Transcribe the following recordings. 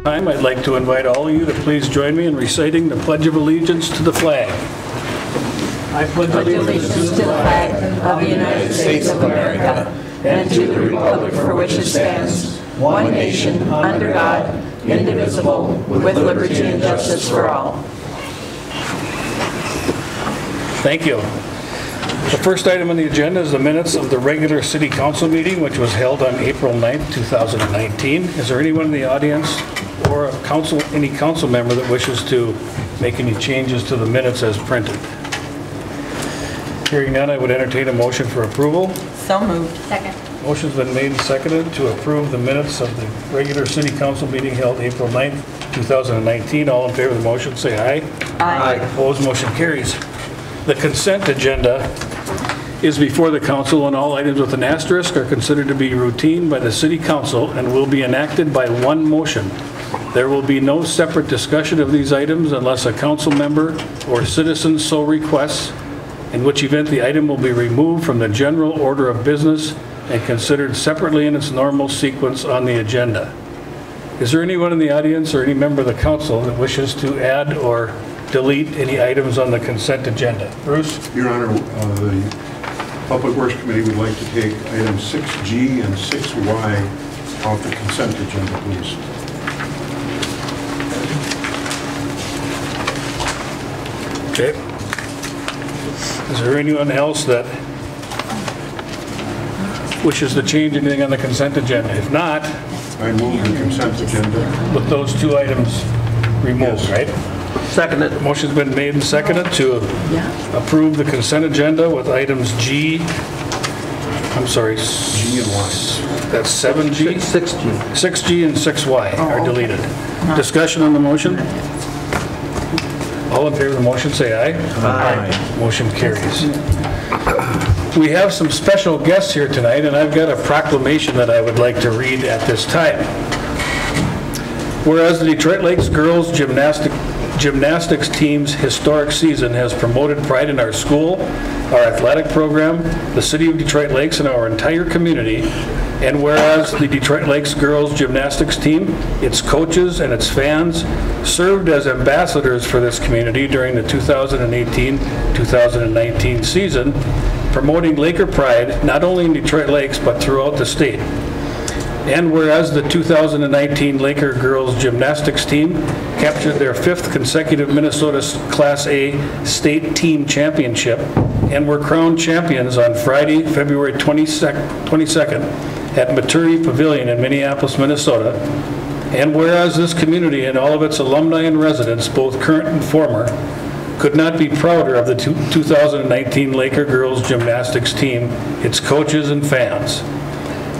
I'd like to invite all of you to please join me in reciting the Pledge of Allegiance to the flag. I pledge allegiance to the flag of the United States of America and to the republic for which it stands, one nation, under God, indivisible, with liberty and justice for all. Thank you. The first item on the agenda is the minutes of the regular City Council meeting, which was held on April 9th, 2019. Is there anyone in the audience or any council member that wishes to make any changes to the minutes as printed? Hearing none, I would entertain a motion for approval. So moved. Second. Motion's been made and seconded to approve the minutes of the regular City Council meeting held April 9th, 2019. All in favor of the motion, say aye. Aye. Opposed, motion carries. The consent agenda is before the council, and all items with an asterisk are considered to be routine by the City Council and will be enacted by one motion. There will be no separate discussion of these items unless a council member or citizen so requests, in which event the item will be removed from the general order of business and considered separately in its normal sequence on the agenda. Is there anyone in the audience or any member of the council that wishes to add or delete any items on the consent agenda? Bruce? Your Honor, the Public Works Committee would like to take items 6G and 6Y off the consent agenda, please. Okay. Is there anyone else that wishes to change anything on the consent agenda? If not, I move the consent agenda. with those two items removed, Yes. right? Seconded. Motion's been made and seconded to approve the consent agenda with items G, I'm sorry. G and Y. That's 7G? 6G. 6G and 6Y are deleted. Discussion on the motion? All in favor of the motion, say aye. Aye. Motion carries. We have some special guests here tonight, and I've got a proclamation that I would like to read at this time. Whereas the Detroit Lakes Girls Gymnastics team's historic season has promoted pride in our school, our athletic program, the City of Detroit Lakes, and our entire community, and whereas the Detroit Lakes Girls Gymnastics team, its coaches, and its fans served as ambassadors for this community during the 2018-2019 season, promoting Laker pride not only in Detroit Lakes but throughout the state. And whereas the 2019 Laker Girls Gymnastics team captured their 5th consecutive Minnesota Class A State Team Championship and were crowned champions on Friday, February 22nd at Maturi Pavilion in Minneapolis, Minnesota. And whereas this community and all of its alumni and residents, both current and former, could not be prouder of the 2019 Laker Girls Gymnastics team, its coaches and fans.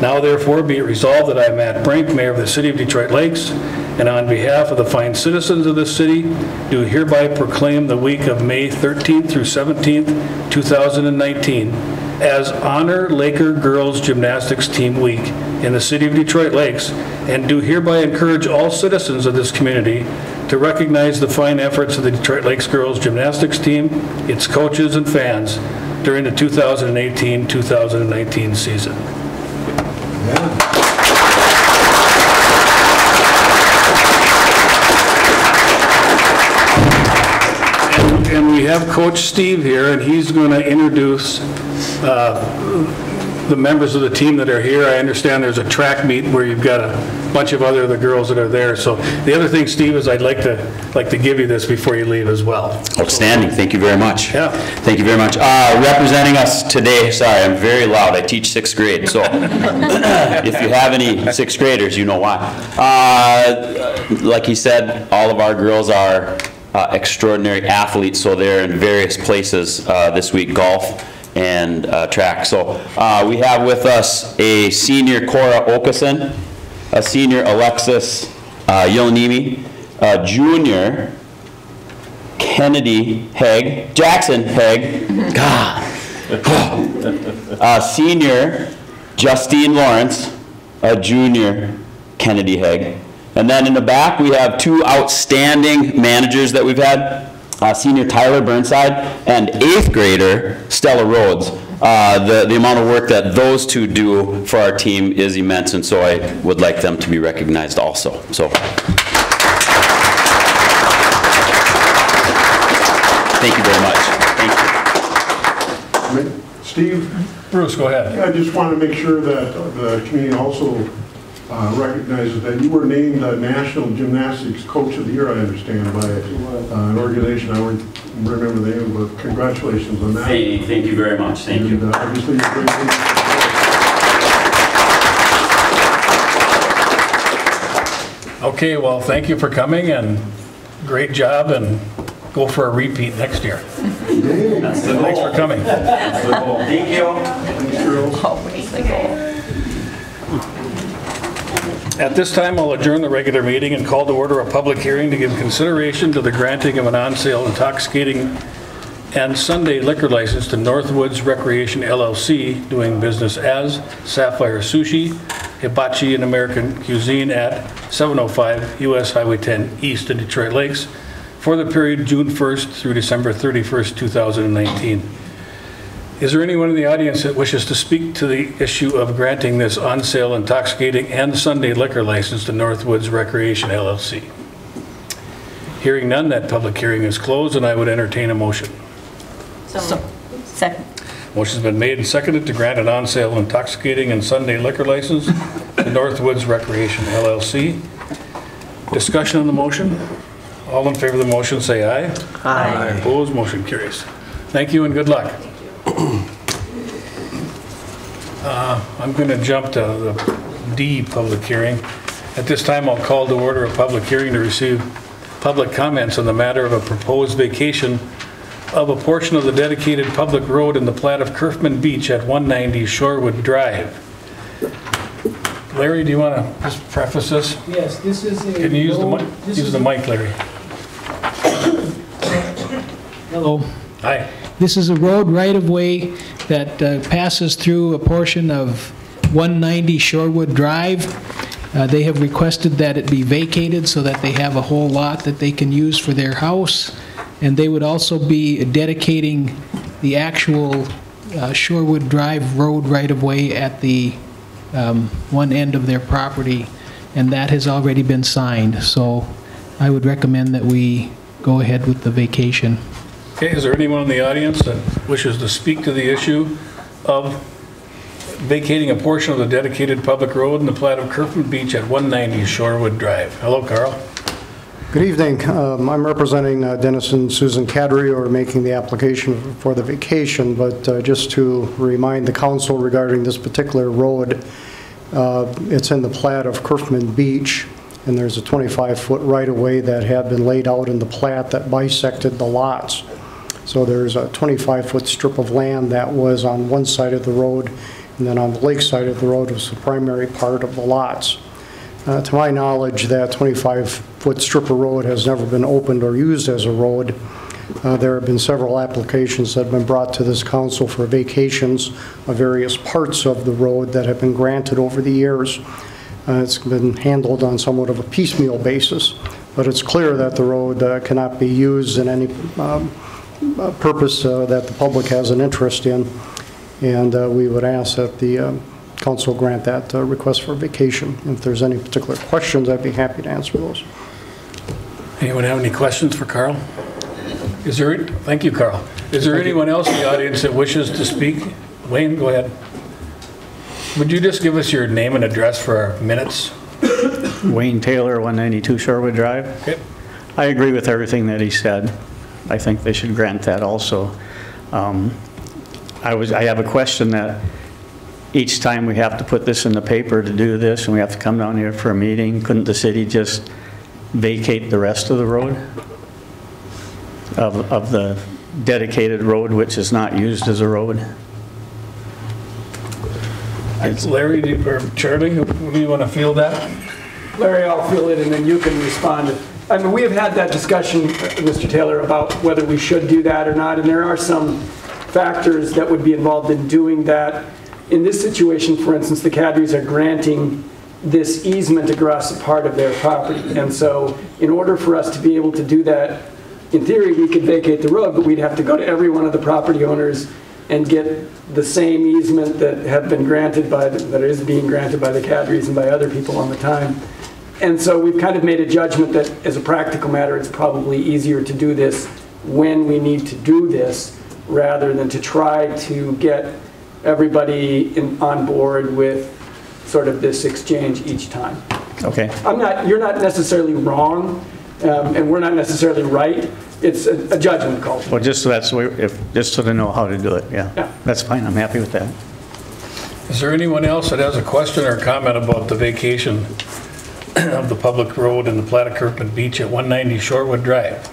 Now therefore be it resolved that I, Matt Brink, Mayor of the City of Detroit Lakes, and on behalf of the fine citizens of this city, do hereby proclaim the week of May 13th through 17th, 2019 as Honor Laker Girls Gymnastics Team Week in the City of Detroit Lakes, and do hereby encourage all citizens of this community to recognize the fine efforts of the Detroit Lakes Girls Gymnastics team, its coaches and fans during the 2018-2019 season. And we have Coach Steve here, and he's going to introduce the members of the team that are here. I understand there's a track meet where you've got a bunch of other girls that are there. So the other thing, Steve, is I'd like to give you this before you leave as well. Outstanding. Thank you very much. Yeah. Thank you very much. Representing us today, sorry, I'm very loud. I teach 6th grade, so if you have any 6th graders, you know why. Like he said, all of our girls are extraordinary athletes, so they're in various places this week, golf and track. So we have with us a senior Cora Okeson, a senior Alexis Yonimi, a junior Kennedy Haig, Jackson Haig, God, senior Justine Lawrence, a junior Kennedy Haig. And then in the back, we have 2 outstanding managers that we've had, senior Tyler Burnside and 8th grader Stella Rhodes. The amount of work that those 2 do for our team is immense, and so I would like them to be recognized also. So. Thank you very much. Thank you. Steve, Bruce, go ahead. I just want to make sure that the community also recognizes that you were named National Gymnastics Coach of the Year, I understand, by an organization. I don't remember the name, but congratulations on that. Hey, thank you very much. Thank you. And obviously, you're great. Okay, well, thank you for coming, and great job, and go for a repeat next year. That's the goal. Thanks for coming. That's the goal. Thank you. Always the goal. At this time, I'll adjourn the regular meeting and call to order a public hearing to give consideration to the granting of an on-sale intoxicating and Sunday liquor license to Northwoods Recreation LLC, doing business as Sapphire Sushi, Hibachi and American Cuisine at 705 US Highway 10 East in Detroit Lakes for the period June 1st through December 31st, 2019. Is there anyone in the audience that wishes to speak to the issue of granting this on-sale intoxicating and Sunday liquor license to Northwoods Recreation LLC? Hearing none, that public hearing is closed, and I would entertain a motion. Second. Motion's been made and seconded to grant an on-sale intoxicating and Sunday liquor license to Northwoods Recreation LLC. Discussion on the motion? All in favor of the motion, say aye. Aye. Opposed, motion carries. Thank you and good luck. I'm going to jump to the D public hearing. At this time, I'll call to order a public hearing to receive public comments on the matter of a proposed vacation of a portion of the dedicated public road in the plat of Kerfman Beach at 190 Shorewood Drive. Larry, do you want to just preface this? Yes, this is a... Can you use the mic? Use the mic, Larry. Hello. Hi. This is a road right-of-way that passes through a portion of 190 Shorewood Drive. They have requested that it be vacated so that they have a whole lot that they can use for their house. And they would also be dedicating the actual Shorewood Drive road right-of-way at the one end of their property, and that has already been signed. So I would recommend that we go ahead with the vacation. Okay, is there anyone in the audience that wishes to speak to the issue of vacating a portion of the dedicated public road in the plat of Kerfman Beach at 190 Shorewood Drive? Hello, Carl. Good evening. I'm representing Dennis and Susan Cadry, who are making the application for the vacation, but just to remind the council regarding this particular road, it's in the plat of Kerfman Beach, and there's a 25-foot right-of-way that had been laid out in the plat that bisected the lots. So there's a 25-foot strip of land that was on one side of the road, and then on the lake side of the road was the primary part of the lots. To my knowledge, that 25-foot strip of road has never been opened or used as a road. There have been several applications that have been brought to this council for vacations of various parts of the road that have been granted over the years. It's been handled on somewhat of a piecemeal basis, but it's clear that the road cannot be used in any purpose that the public has an interest in, and we would ask that the council grant that request for vacation. If there's any particular questions, I'd be happy to answer those. Anyone have any questions for Carl? Thank you, Carl. Is there anyone else in the audience that wishes to speak? Wayne, go ahead. Would you just give us your name and address for our minutes? Wayne Taylor, 192 Shorewood Drive. Okay. I agree with everything that he said. I think they should grant that also. I have a question that each time we have to put this in the paper to do this, and we have to come down here for a meeting, couldn't the city just vacate the rest of the road? Of the dedicated road, which is not used as a road? Larry or Charlie, who do you want to field that? Larry, I'll fill it and then you can respond. I mean, we have had that discussion, Mr. Taylor, about whether we should do that or not, and there are some factors that would be involved in doing that. In this situation, for instance, the Cadrys are granting this easement across a part of their property, and so in order for us to be able to do that, in theory, we could vacate the road, but we'd have to go to every one of the property owners and get the same easement that have been granted that is being granted by the Cadrys and by other people on the time. And so we've kind of made a judgment that as a practical matter, it's probably easier to do this when we need to do this, rather than to try to get everybody on board with sort of this exchange each time. Okay. You're not necessarily wrong, and we're not necessarily right. It's a judgment call. Well, just so just so they know how to do it, yeah. Yeah. That's fine, I'm happy with that. Is there anyone else that has a question or comment about the vacation of the public road in the plat of Kirkland Beach at 190 Shorewood Drive?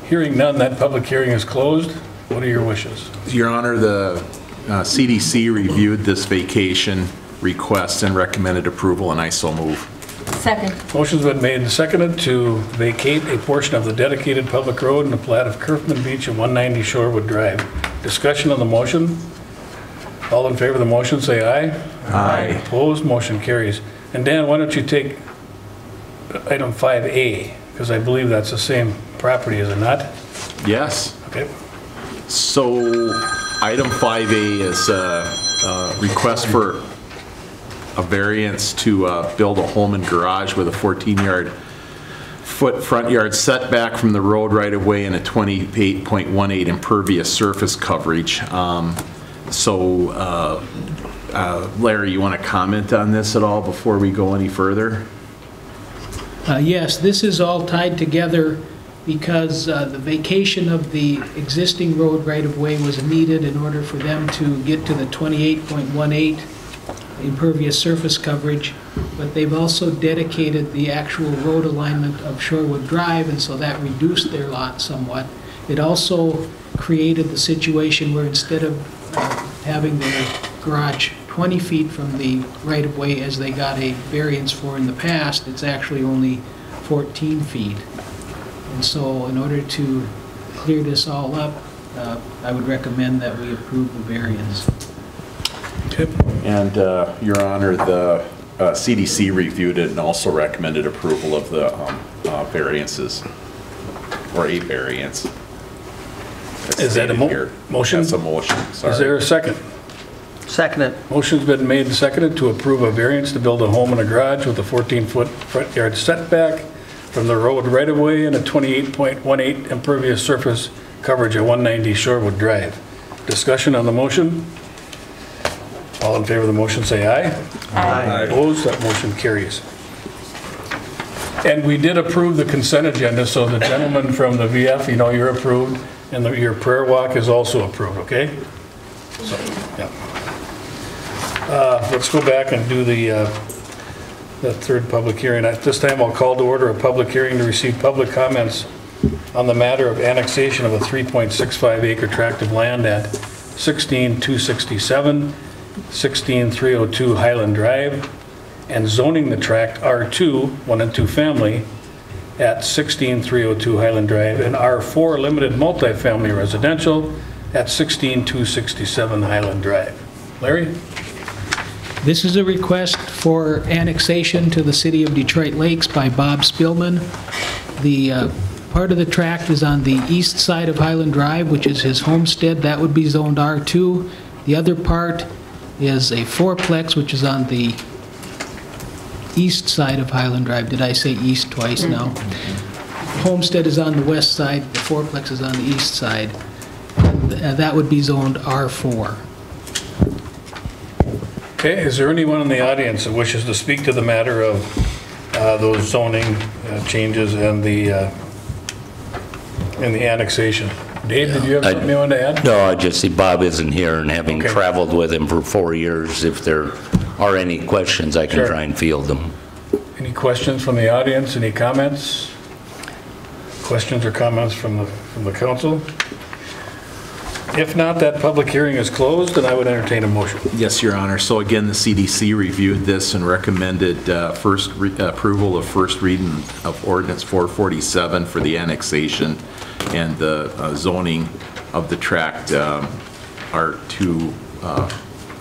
Hearing none, that public hearing is closed. What are your wishes? Your Honor, the CDC reviewed this vacation request and recommended approval, and I so move. Second. Motion's been made and seconded to vacate a portion of the dedicated public road in the plat of Kirkland Beach at 190 Shorewood Drive. Discussion on the motion. All in favor of the motion, say aye. Aye. Opposed, motion carries. And Dan, why don't you take item 5A, because I believe that's the same property, is it not? Yes. Okay. So item 5A is a request for a variance to build a home and garage with a 14-foot front yard setback from the road right of way and a 28.18 impervious surface coverage. Larry, you want to comment on this at all before we go any further? Yes, this is all tied together because the vacation of the existing road right-of-way was needed in order for them to get to the 28.18 impervious surface coverage, but they've also dedicated the actual road alignment of Shorewood Drive, and so that reduced their lot somewhat. It also created the situation where instead of having their garage 20 feet from the right-of-way as they got a variance for in the past, it's actually only 14 feet. And so in order to clear this all up, I would recommend that we approve the variance. Okay. And Your Honor, the CDC reviewed it and also recommended approval of the variances, or a variance. Is that a motion? That's a motion, sorry. Is there a second? Second it. Motion's been made and seconded to approve a variance to build a home and a garage with a 14-foot front yard setback from the road right-of-way and a 28.18 impervious surface coverage at 190 Shorewood Drive. Discussion on the motion? All in favor of the motion, say aye. Aye. Opposed, that motion carries. And we did approve the consent agenda, so the gentleman from the VF, you know, you're approved, and your prayer walk is also approved, okay? So, yeah. Let's go back and do the third public hearing. At this time, I'll call to order a public hearing to receive public comments on the matter of annexation of a 3.65 acre tract of land at 16267, 16302 Highland Drive, and zoning the tract R2, 1 and 2 family, at 16302 Highland Drive, and R4 limited multifamily residential at 16267 Highland Drive. Larry? This is a request for annexation to the city of Detroit Lakes by Bob Spillman. The part of the tract is on the east side of Highland Drive, which is his homestead. That would be zoned R2. The other part is a fourplex, which is on the east side of Highland Drive. Did I say east twice now? Homestead is on the west side, the fourplex is on the east side. And that would be zoned R4. Okay, is there anyone in the audience that wishes to speak to the matter of those zoning changes and the annexation? Dave, did you have something you wanted to add? No, I just see Bob isn't here, and having Okay. traveled with him for 4 years, if there are any questions, I can Sure. try and field them. Any questions from the audience? Any comments? Questions or comments from the council? If not, that public hearing is closed, and I would entertain a motion. Yes, Your Honor. So again, the CDC reviewed this and recommended approval of first reading of ordinance 447 for the annexation and the zoning of the tract R2,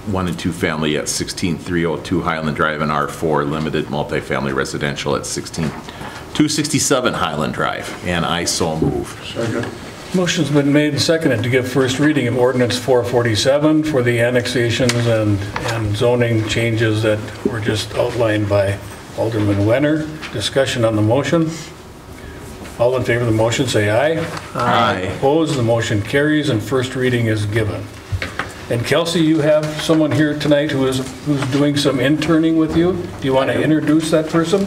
1 and 2 family at 16302 Highland Drive, and R4 limited multifamily residential at 16267 Highland Drive. And I so move. Second. Motion's been made and seconded to give first reading of ordinance 447 for the annexations and zoning changes that were just outlined by Alderman Wenner. Discussion on the motion. All in favor of the motion, say aye. Aye. Opposed, the motion carries and first reading is given. And Kelsey, you have someone here tonight who's doing some interning with you. Do you want to introduce that person?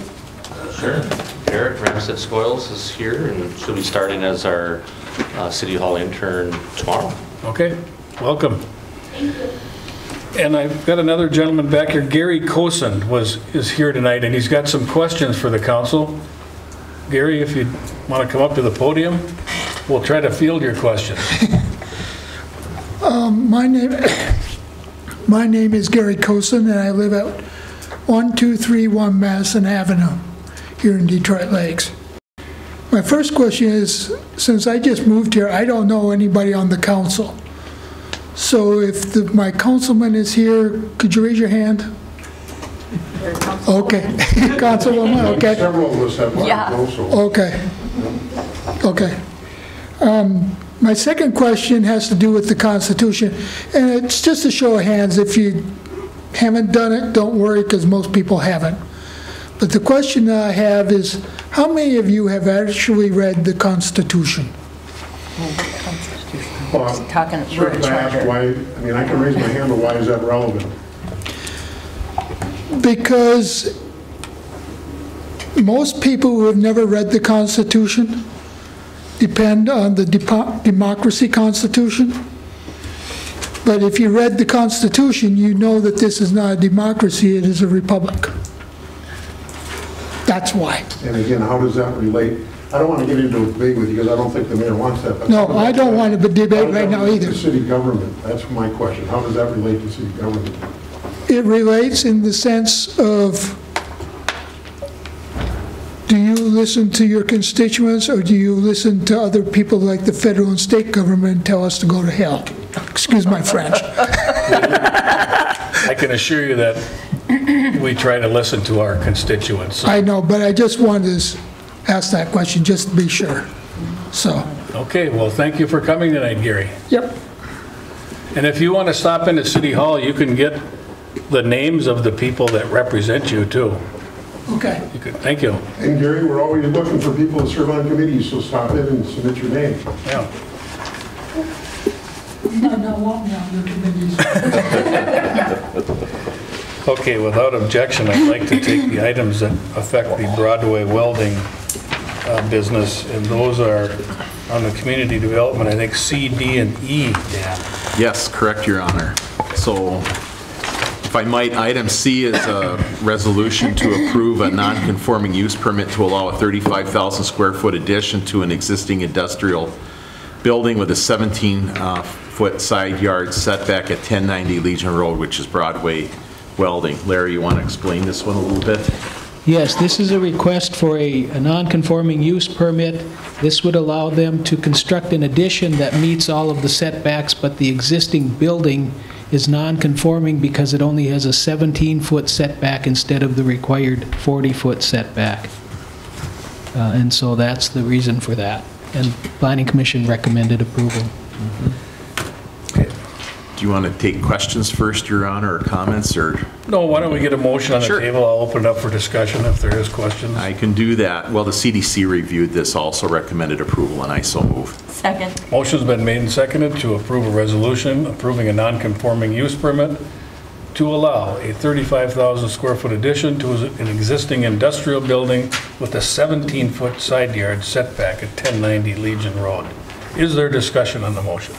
Sure. Eric Ramsett-Skoyles is here and she'll be starting as our City Hall intern tomorrow. Okay, welcome. And I've got another gentleman back here, Gary Kosen is here tonight, and he's got some questions for the council. Gary, if you want to come up to the podium, we'll try to field your questions. My name is Gary Kosen, and I live at 1231 Madison Avenue here in Detroit Lakes. My first question is, since I just moved here, I don't know anybody on the council. So if my councilman is here, could you raise your hand? Okay, councilwoman, okay. Several of us have one also. Okay. Okay. My second question has to do with the Constitution, and it's just a show of hands. If you haven't done it, don't worry, because most people haven't. But the question that I have is, how many of you have actually read the Constitution? Well, Talking sure, can I ask why, I mean, I can raise my hand, but why is that relevant? Because most people who have never read the Constitution depend on the democracy Constitution. But if you read the Constitution, you know that this is not a democracy, it is a republic. That's why. And again, how does that relate? I don't want to get into a debate with you because I don't think the mayor wants that. No, I don't want to debate right now either. To city government, that's my question. How does that relate to city government? It relates in the sense of, do you listen to your constituents or do you listen to other people like the federal and state government and tell us to go to hell? Excuse my French. I can assure you that we try to listen to our constituents. I know, but I just wanted to ask that question just to be sure. So. Okay, well, thank you for coming tonight, Gary. Yep. And if you want to stop into City Hall, you can get the names of the people that represent you, too. Okay. You could, thank you. And Gary, we're always looking for people to serve on committees, so stop in and submit your name. Yeah. Not want me on your committees. Okay, without objection, I'd like to take the items that affect the Broadway welding business, and those are on the community development, I think C, D, and E. Yes, correct, Your Honor. So, if I might, item C is a resolution to approve a non-conforming use permit to allow a 35,000 square foot addition to an existing industrial building with a 17-foot side yard setback at 1090 Legion Road, which is Broadway welding. Larry, you want to explain this one a little bit? Yes, this is a request for a non-conforming use permit. This would allow them to construct an addition that meets all of the setbacks, but the existing building is non-conforming because it only has a 17-foot setback instead of the required 40-foot setback. And so that's the reason for that. And Planning Commission recommended approval. Do you want to take questions first, Your Honor, or comments, or? No, why don't we get a motion on the Sure. table? I'll open it up for discussion if there is questions. I can do that. Well, the CDC reviewed this, also recommended approval, and I so move. Second. Motion's been made and seconded to approve a resolution approving a non-conforming use permit to allow a 35,000 square foot addition to an existing industrial building with a 17-foot side yard setback at 1090 Legion Road. Is there discussion on the motion?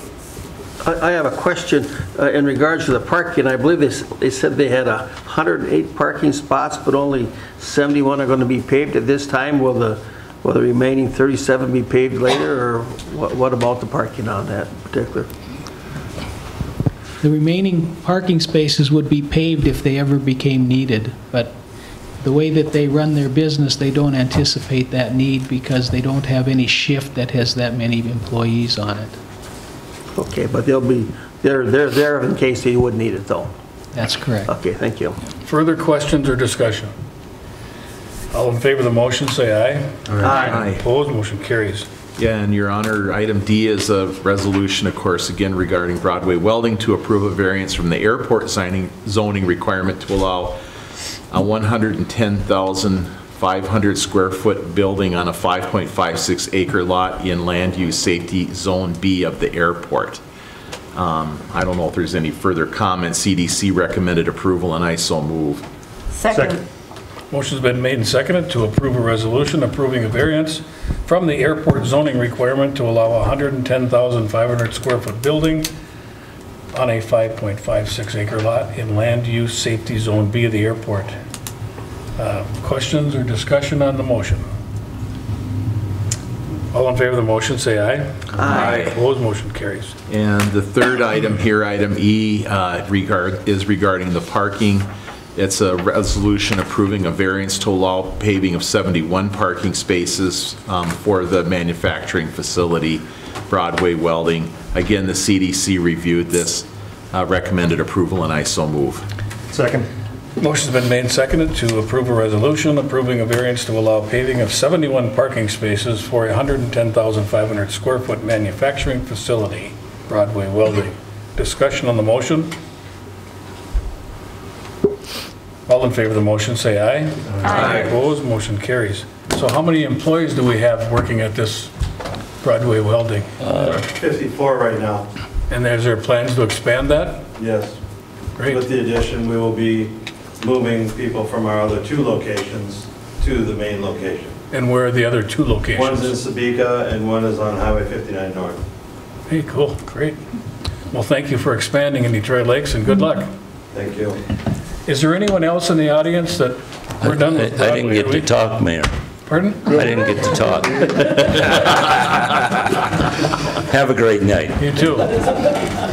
I have a question in regards to the parking. I believe they said they had 108 parking spots, but only 71 are going to be paved at this time. Will the remaining 37 be paved later, or what about the parking on that particular? The remaining parking spaces would be paved if they ever became needed, but the way that they run their business, they don't anticipate that need because they don't have any shift that has that many employees on it. Okay, but they're there in case they would need it, though. That's correct. Okay, thank you. Further questions or discussion? All in favor of the motion, say aye. Aye. Opposed, motion carries. Yeah, and Your Honor, item D is a resolution, of course, again regarding Broadway welding to approve a variance from the airport zoning requirement to allow a 110,000 500 square foot building on a 5.56 acre lot in land use safety zone B of the airport. I don't know if there's any further comments. CDC recommended approval and I so move. Second. Motion's been made and seconded to approve a resolution approving a variance from the airport zoning requirement to allow a 110,500 square foot building on a 5.56 acre lot in land use safety zone B of the airport. Questions or discussion on the motion? All in favor of the motion, say aye. Aye. Opposed, motion carries. And the third item here, item E, is regarding the parking. It's a resolution approving a variance to allow paving of 71 parking spaces for the manufacturing facility, Broadway Welding. Again, the CDC reviewed this, recommended approval, and I so move. Second. Motion's been made and seconded to approve a resolution approving a variance to allow paving of 71 parking spaces for a 110,500 square foot manufacturing facility, Broadway Welding. Discussion on the motion? All in favor of the motion, say aye. Aye. Opposed, motion carries. So how many employees do we have working at this Broadway Welding? 54 right now. And is there plans to expand that? Yes. Great. With the addition, we will be moving people from our other 2 locations to the main location. And where are the other 2 locations? One's in Sabika and one is on Highway 59 North. Hey, cool, great. Well, thank you for expanding in Detroit Lakes and good luck. Thank you. Is there anyone else in the audience that we're done with Broadway? I didn't get to talk, Mayor. Pardon? I didn't get to talk. Have a great night. You too.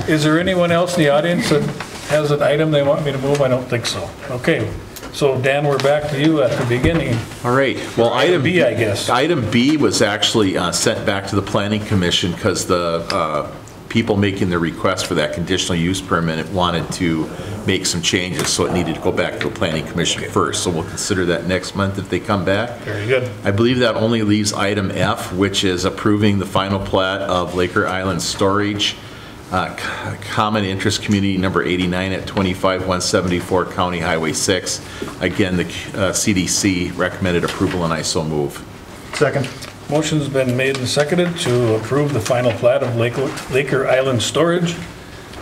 Is there anyone else in the audience that has an item they want me to move? I don't think so. Okay, so Dan, we're back to you at the beginning. All right. Well, item B, I guess. Item B was actually sent back to the Planning Commission because the people making the request for that conditional use permit wanted to make some changes, so it needed to go back to the Planning Commission first. So we'll consider that next month if they come back. Very good. I believe that only leaves item F, which is approving the final plat of Laker Island Storage, Common Interest Community Number 89 at 25174 County Highway 6. Again, the CDC recommended approval, and I so move. Second. Motion's been made and seconded to approve the final plat of Laker Island Storage,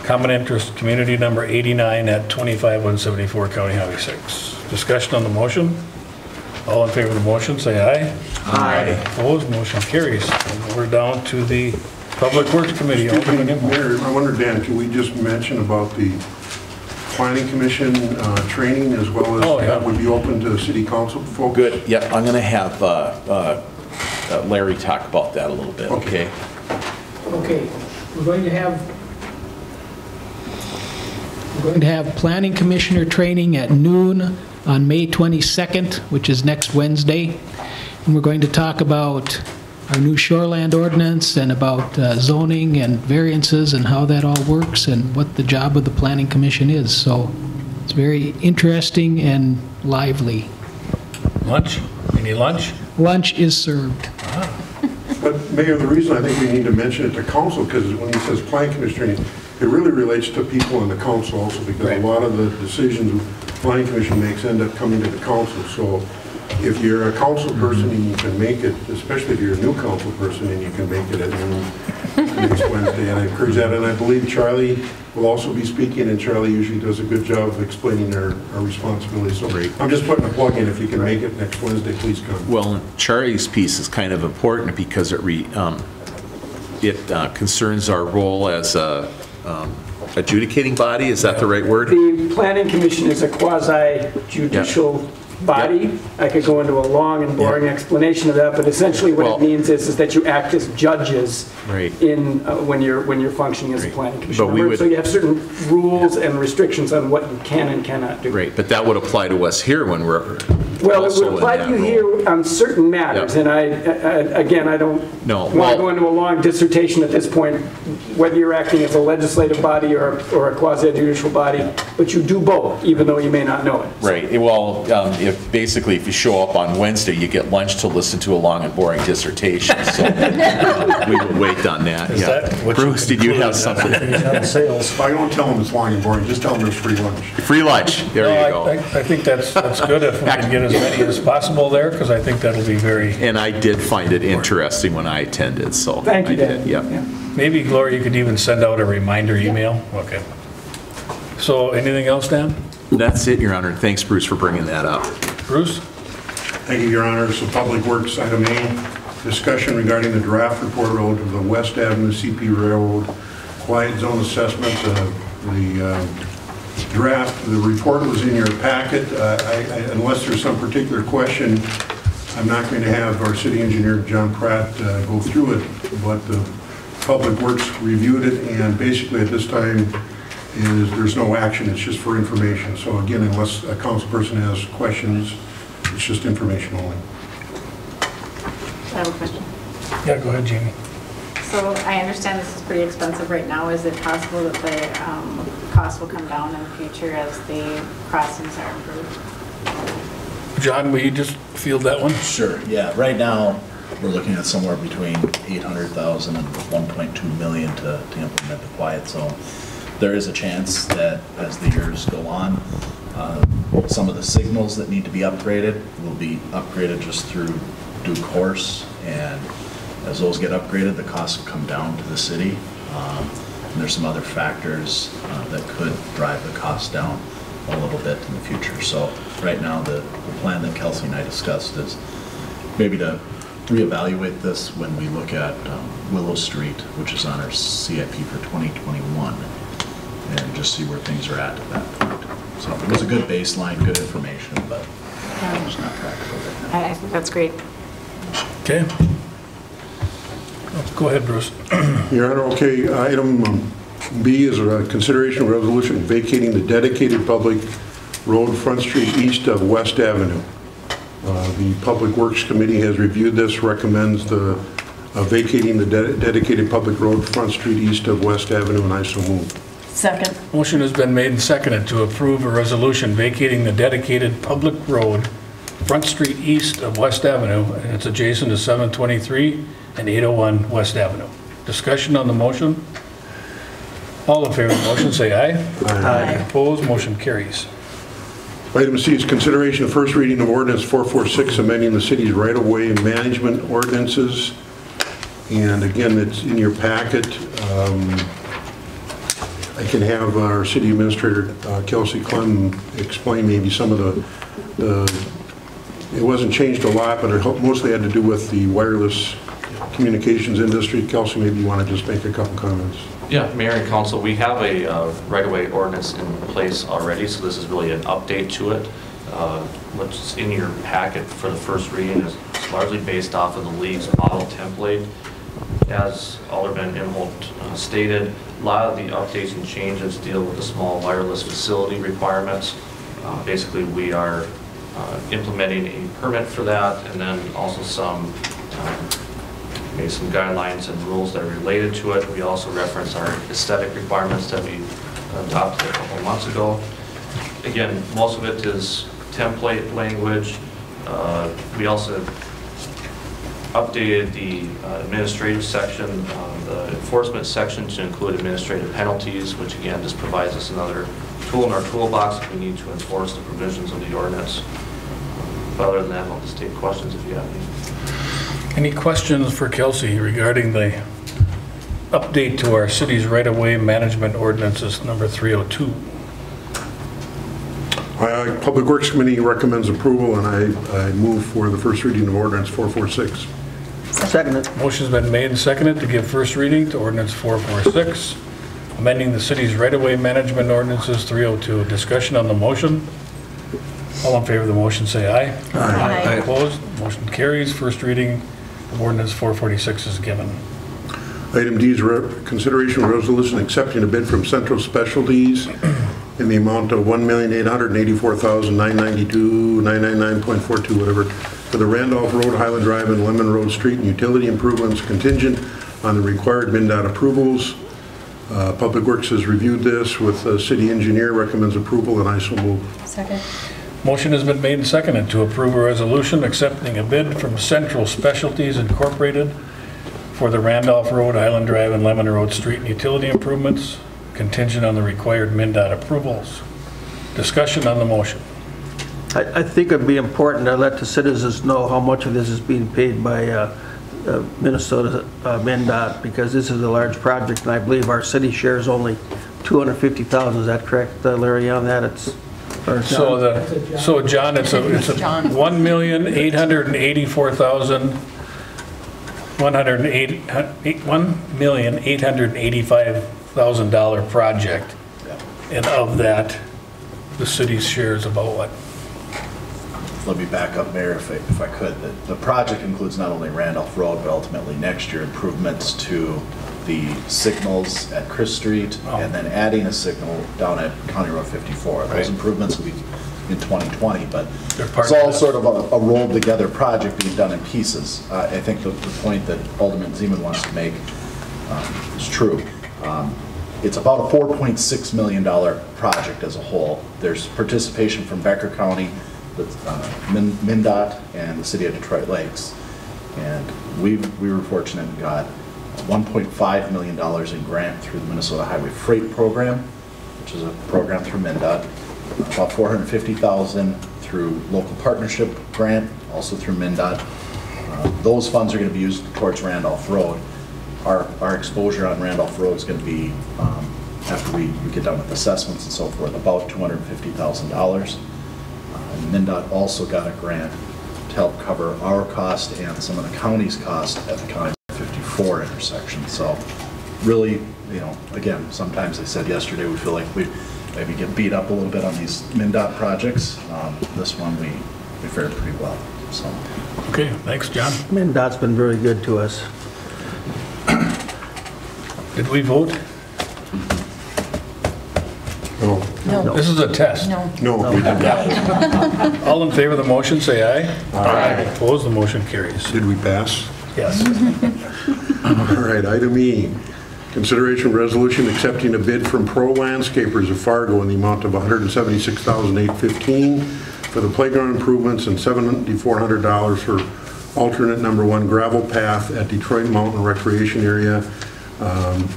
Common Interest Community Number 89 at 25174 County Highway 6. Discussion on the motion? All in favor of the motion, say aye. Aye. Opposed, motion carries. And we're down to the Public Works Committee. Mayor, I wonder, Dan, can we just mention about the Planning Commission training as well as that would be open to the City Council folks? Good. Yep, I'm going to have Larry talk about that a little bit, okay? Okay, we're going to have Planning Commissioner training at noon on May 22nd, which is next Wednesday. And we're going to talk about our new shoreland ordinance and about zoning and variances and how that all works and what the job of the Planning Commission is. So it's very interesting and lively. Lunch? Any lunch? Lunch is served. But Mayor, the reason I think we need to mention it to council, because when he says Planning Commission training, it really relates to people in the council also, because a lot of the decisions the Planning Commission makes end up coming to the council. So if you're a council person and you can make it, especially if you're a new council person and you can make it at noon next Wednesday, and I encourage that. And I believe Charlie will also be speaking, and Charlie usually does a good job of explaining our responsibilities. So I'm just putting a plug in. If you can make it next Wednesday, please come. Well, Charlie's piece is kind of important because it concerns our role as a adjudicating body. Is that the right word? The Planning Commission is a quasi-judicial body. I could go into a long and boring explanation of that, but essentially what it means is that you act as judges in when you're functioning as a planning commission member. So you have certain rules and restrictions on what you can and cannot do. Right, but that would apply to us here when we're well, it would apply to you here on certain matters, and I don't want to go into a long dissertation at this point whether you're acting as a legislative body or a quasi-judicial body, but you do both, even though you may not know it. Right. Well, if you show up on Wednesday, you get lunch to listen to a long and boring dissertation. So we will wait on that. Is Yeah. that what Bruce, did you have something? If I don't tell them it's long and boring, just tell them there's free lunch. Free lunch. There you go. I think that's good if we can get as many as possible there, because I think that'll be very, And I did find it interesting when I attended, so. Thank you, I did, Dan. yeah. maybe, Gloria, you could even send out a reminder email? Okay. So anything else, Dan? That's it, Your Honor. Thanks, Bruce, for bringing that up. Bruce? Thank you, Your Honor. So Public Works, item A, discussion regarding the draft report relative to the West Avenue CP Railroad Quiet Zone Assessments. The report was in your packet. Unless there's some particular question, I'm not going to have our city engineer, John Pratt, go through it, but the Public Works reviewed it, and basically at this time, there's no action, it's just for information. So again, unless a council person has questions, it's just information only. I have a question. Yeah, go ahead, Jamie. So I understand this is pretty expensive right now. Is it possible that the cost will come down in the future as the crossings are improved? John, will you just field that one? Sure, yeah. Right now, we're looking at somewhere between 800,000 and 1.2 million to implement the quiet zone. There is a chance that as the years go on, some of the signals that need to be upgraded will be upgraded just through due course, and as those get upgraded, the costs will come down to the city. And there's some other factors that could drive the cost down a little bit in the future. So right now, the plan that Kelsey and I discussed is maybe to reevaluate this when we look at Willow Street, which is on our CIP for 2021, and just see where things are at that point. So it was a good baseline, good information, but it's not practical right now. I think that's great. Okay. Go ahead, Bruce. Your Honor, okay, item B is a consideration of resolution vacating the dedicated public road Front Street east of West Avenue. The Public Works Committee has reviewed this, recommends the vacating the dedicated public road Front Street east of West Avenue, and I so move. Second. Motion has been made and seconded to approve a resolution vacating the dedicated public road Front Street east of West Avenue, and it's adjacent to 723 and 801 West Avenue. Discussion on the motion? All in favor of the motion, say aye. Aye. Opposed, motion carries. Item C is consideration of first reading of ordinance 446, amending the city's right-of-way management ordinances. And again, it's in your packet. I can have our city administrator, Kelsey Clem, explain maybe some of it wasn't changed a lot, but it mostly had to do with the wireless communications industry. Kelsey, maybe you want to just make a couple comments. Yeah, Mayor and Council, we have a right-of-way ordinance in place already, so this is really an update to it. What's in your packet for the first reading is largely based off of the league's model template. As Alderman Imholt stated, a lot of the updates and changes deal with the small wireless facility requirements. Basically, we are implementing a permit for that, and then also some guidelines and rules that are related to it. We also reference our aesthetic requirements that we adopted a couple months ago. Again, most of it is template language. We also updated the administrative section, the enforcement section, to include administrative penalties, which again just provides us another tool in our toolbox if we need to enforce the provisions of the ordinance. But other than that, I'll just take questions if you have any. Any questions for Kelsey regarding the update to our city's right-of-way management ordinances, number 302? Public Works Committee recommends approval, and I move for the first reading of ordinance 446. Seconded. Motion's been made and seconded to give first reading to ordinance 446, amending the city's right-of-way management ordinances 302. Discussion on the motion? All in favor of the motion, say aye. Aye. Opposed? Motion carries. First reading of ordinance 446 is given. Item D is consideration of resolution accepting a bid from Central Specialties in the amount of $1,884,992.999.42, whatever, for the Randolph Road, Highland Drive, and Lemon Road Street and utility improvements contingent on the required MnDOT approvals. Public Works has reviewed this with the city engineer, recommends approval, and I so move. Second. Motion has been made and seconded to approve a resolution accepting a bid from Central Specialties Incorporated for the Randolph Road, Island Drive, and Lemon Road street and utility improvements, contingent on the required MnDOT approvals. Discussion on the motion. I think it'd be important to let the citizens know how much of this is being paid by Minnesota MnDOT, because this is a large project, and I believe our city share is only $250,000. Is that correct, Larry, on that? It's So John, it's a $1,885,000 project, and of that, the city's share is about what? Let me back up, Mayor, if I could. The project includes not only Randolph Road, but ultimately next year improvements to the signals at Chris Street, and then adding a signal down at County Road 54. Those improvements will be in 2020, but it's all sort of a rolled together project being done in pieces. I think the point that Alderman Zeman wants to make is true. It's about a $4.6 million project as a whole. There's participation from Becker County, MnDOT, and the City of Detroit Lakes. And we were fortunate and got $1.5 million in grant through the Minnesota Highway Freight Program, which is a program through MnDOT. About $450,000 through local partnership grant, also through MnDOT. Those funds are going to be used towards Randolph Road. Our exposure on Randolph Road is going to be, after we get done with assessments and so forth, about $250,000. MnDOT also got a grant to help cover our cost and some of the county's cost at the County 54 intersection. So really, you know, again, sometimes they said yesterday we feel like we maybe get beat up a little bit on these MnDOT projects. This one we fared pretty well. So. Okay, thanks, John. MnDOT's been very good to us. Did we vote? No. No. This is a test. No. No, we did not. All in favor of the motion, say aye. Aye. Opposed, the motion carries. Did we pass? Yes. All right, item E, consideration of resolution accepting a bid from Pro Landscapers of Fargo in the amount of $176,815 for the playground improvements and $7,400 for alternate number 1 gravel path at Detroit Mountain Recreation Area.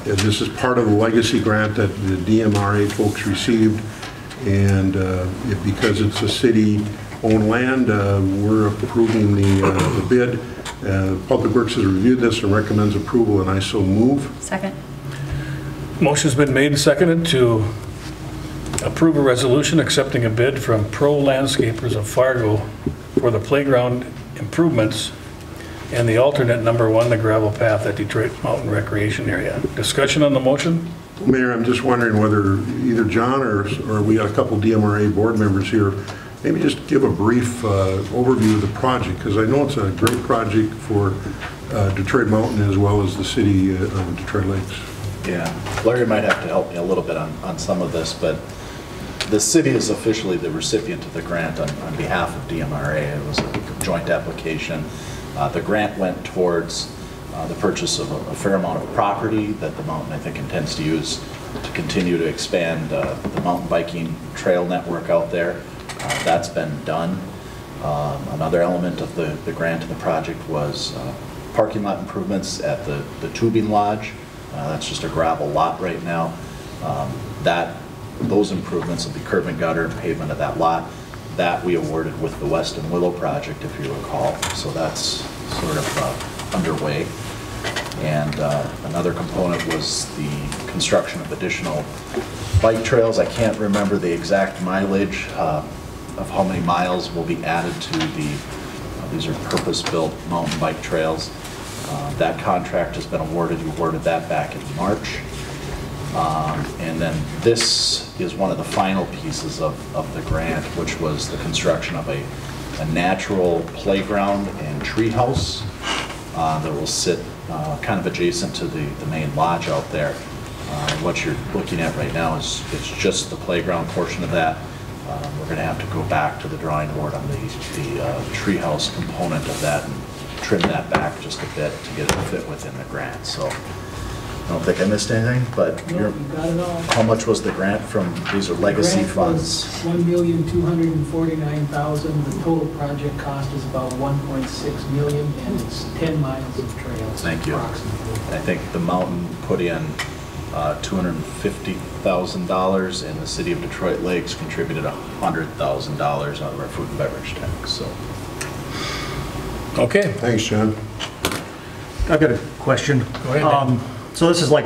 This is part of the legacy grant that the DMRA folks received, and because it's a city-owned land, we're approving the bid. Public Works has reviewed this and recommends approval, and I so move. Second. Motion's been made and seconded to approve a resolution accepting a bid from Pro Landscapers of Fargo for the playground improvements and the alternate number 1, the gravel path at Detroit Mountain Recreation Area. Discussion on the motion? Mayor, I'm just wondering whether either John or we got a couple DMRA board members here, maybe just give a brief overview of the project, because I know it's a great project for Detroit Mountain as well as the city of Detroit Lakes. Yeah, Larry might have to help me a little bit on some of this, but the city is officially the recipient of the grant on behalf of DMRA. It was a joint application. The grant went towards the purchase of a fair amount of property that the mountain, I think, intends to use to continue to expand the mountain biking trail network out there. That's been done. Another element of the grant and the project was parking lot improvements at the tubing lodge. That's just a gravel lot right now. Those improvements will be curb and gutter and pavement of that lot. That we awarded with the Weston Willow project, if you recall. So that's sort of underway. And another component was the construction of additional bike trails. I can't remember the exact mileage of how many miles will be added to these are purpose-built mountain bike trails. That contract has been awarded. We awarded that back in March. And then this is one of the final pieces of the grant, which was the construction of a natural playground and tree house that will sit kind of adjacent to the main lodge out there. What you're looking at right now is it's just the playground portion of that. We're going to have to go back to the drawing board on the tree house component of that and trim that back just a bit to get it to fit within the grant. So don't think I missed anything, but No, you got it all. how much was the grant from, these are legacy Grant was funds? $1,249,000. The total project cost is about $1.6 million, and it's 10 miles of trails. Thank you. Approximately. I think the mountain put in $250,000, and the city of Detroit Lakes contributed $100,000 out of our food and beverage tax, so. Okay. Thanks, John. I've got a question. Go ahead. So this is like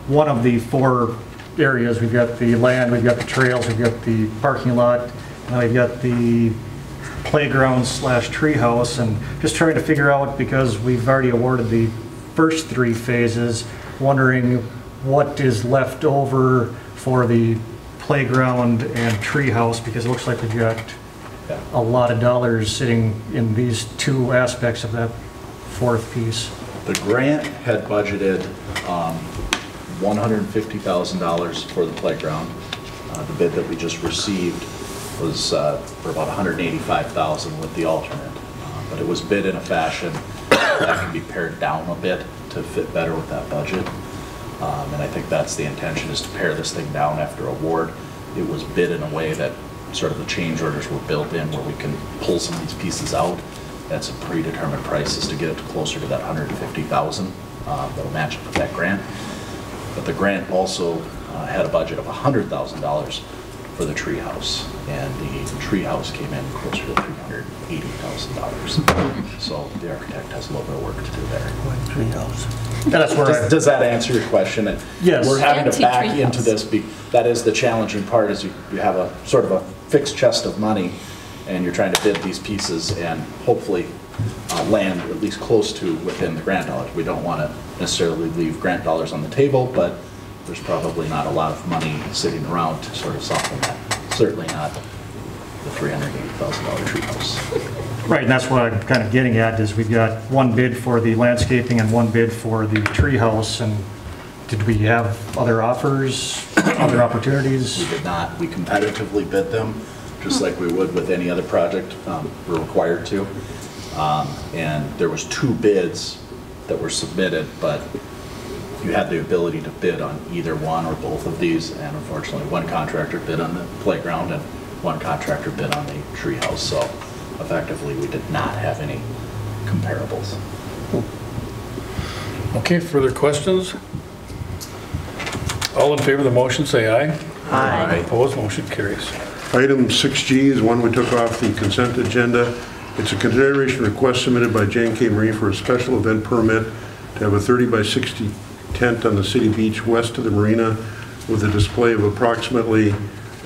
one of the 4 areas. We've got the land, we've got the trails, we've got the parking lot, and we've got the playground / treehouse, and just trying to figure out, because we've already awarded the first 3 phases, wondering what is left over for the playground and treehouse, because it looks like we've got a lot of dollars sitting in these 2 aspects of that 4th piece. The grant had budgeted $150,000 for the playground. The bid that we just received was for about $185,000 with the alternate. But it was bid in a fashion that can be pared down a bit to fit better with that budget. And I think that's the intention, is to pare this thing down after award. It was bid in a way that sort of the change orders were built in, where we can pull some of these pieces out at some predetermined prices to get it closer to that $150,000 that'll match up with that grant. But the grant also had a budget of $100,000 for the treehouse, and the treehouse came in closer to $380,000. So the architect has a little bit of work to do there. Treehouse. That's where Does that answer your question? And yes. We're having to back Anti-treehouse. into this. That is the challenging part, is you have a sort of a fixed chest of money, and you're trying to bid these pieces and hopefully land at least close to within the grant dollars. We don't want to necessarily leave grant dollars on the table, but there's probably not a lot of money sitting around to sort of soften that. Certainly not the $380,000 treehouse. Right, and that's what I'm kind of getting at, is we've got 1 bid for the landscaping and 1 bid for the treehouse, and did we have other offers, other opportunities? We did not. We competitively bid them, just like we would with any other project. We're required to. And there was 2 bids that were submitted, but you had the ability to bid on either one or both of these, and unfortunately 1 contractor bid on the playground and 1 contractor bid on the treehouse. So effectively, we did not have any comparables. Okay, further questions? All in favor of the motion, say aye. Aye. Opposed, motion carries. Item 6G is one we took off the consent agenda. It's a consideration request submitted by J&K Marine for a special event permit to have a 30 by 60 tent on the city beach west of the marina with a display of approximately,